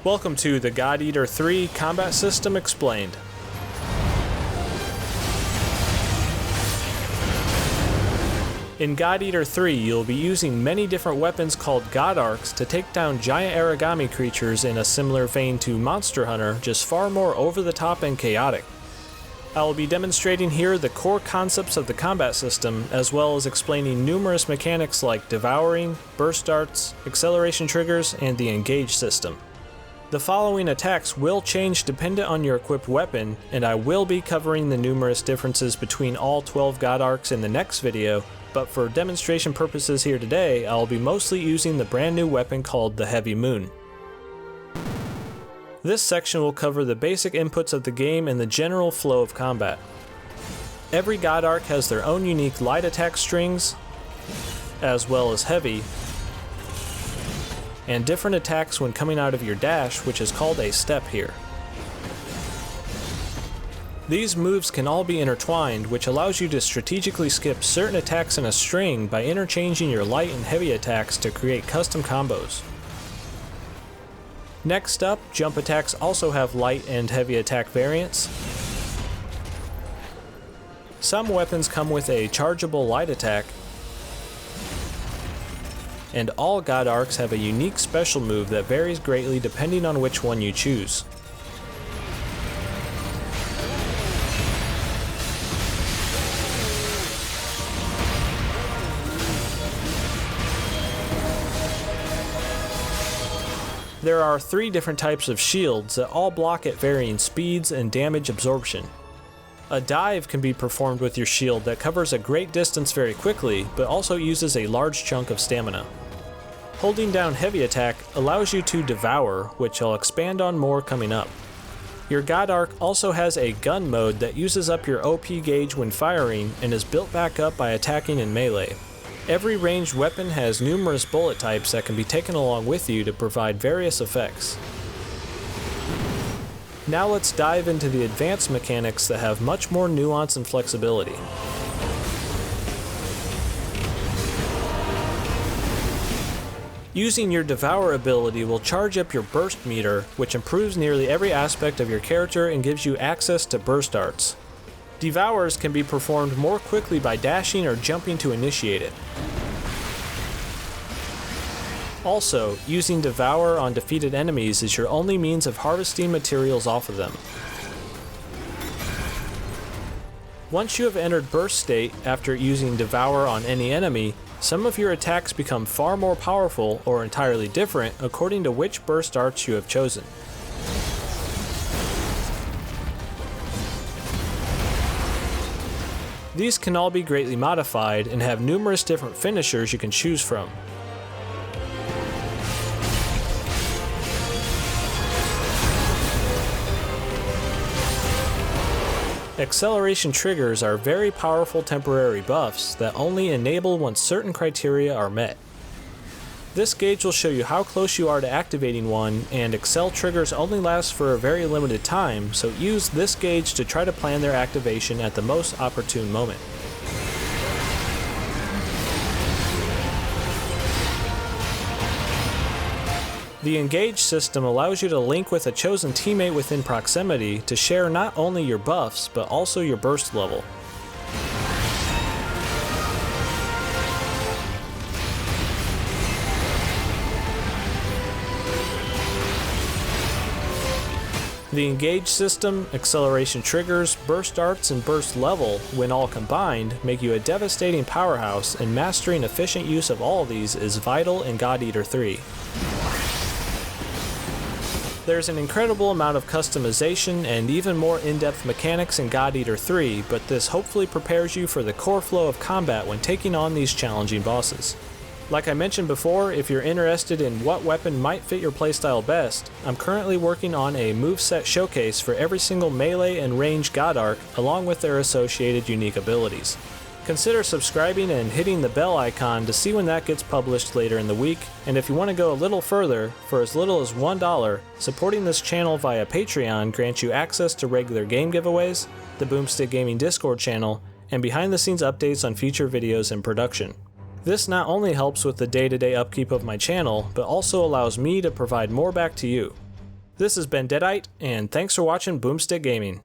Welcome to the God Eater 3 Combat System Explained. In God Eater 3, you'll be using many different weapons called God Arcs to take down giant origami creatures in a similar vein to Monster Hunter, just far more over the top and chaotic. I will be demonstrating here the core concepts of the combat system, as well as explaining numerous mechanics like devouring, burst darts, acceleration triggers, and the engage system. The following attacks will change dependent on your equipped weapon, and I will be covering the numerous differences between all 12 God Arcs in the next video, but for demonstration purposes here today, I'll be mostly using the brand new weapon called the Heavy Moon. This section will cover the basic inputs of the game and the general flow of combat. Every God Arc has their own unique light attack strings, as well as heavy, and different attacks when coming out of your dash, which is called a step here. These moves can all be intertwined, which allows you to strategically skip certain attacks in a string by interchanging your light and heavy attacks to create custom combos. Next up, jump attacks also have light and heavy attack variants. Some weapons come with a chargeable light attack, and all God Arcs have a unique special move that varies greatly depending on which one you choose. There are 3 different types of shields that all block at varying speeds and damage absorption. A dive can be performed with your shield that covers a great distance very quickly, but also uses a large chunk of stamina. Holding down heavy attack allows you to devour, which I'll expand on more coming up. Your God Arc also has a gun mode that uses up your OP gauge when firing and is built back up by attacking in melee. Every ranged weapon has numerous bullet types that can be taken along with you to provide various effects. Now let's dive into the advanced mechanics that have much more nuance and flexibility. Using your Devour ability will charge up your burst meter, which improves nearly every aspect of your character and gives you access to burst darts. Devours can be performed more quickly by dashing or jumping to initiate it. Also, using Devour on defeated enemies is your only means of harvesting materials off of them. Once you have entered burst state after using Devour on any enemy, some of your attacks become far more powerful or entirely different according to which burst darts you have chosen. These can all be greatly modified and have numerous different finishers you can choose from. Acceleration triggers are very powerful temporary buffs that only enable once certain criteria are met. This gauge will show you how close you are to activating one, and Accel triggers only last for a very limited time, so use this gauge to try to plan their activation at the most opportune moment. The Engage system allows you to link with a chosen teammate within proximity to share not only your buffs, but also your burst level. The Engage system, acceleration triggers, burst darts, and burst level, when all combined, make you a devastating powerhouse, and mastering efficient use of all of these is vital in God Eater 3. There's an incredible amount of customization and even more in-depth mechanics in God Eater 3, but this hopefully prepares you for the core flow of combat when taking on these challenging bosses. Like I mentioned before, if you're interested in what weapon might fit your playstyle best, I'm currently working on a moveset showcase for every single melee and ranged God Arc, along with their associated unique abilities. Consider subscribing and hitting the bell icon to see when that gets published later in the week, and if you want to go a little further, for as little as $1, supporting this channel via Patreon grants you access to regular game giveaways, the Boomstick Gaming Discord channel, and behind-the-scenes updates on future videos in production. This not only helps with the day-to-day upkeep of my channel, but also allows me to provide more back to you. This has been Deadite, and thanks for watching Boomstick Gaming.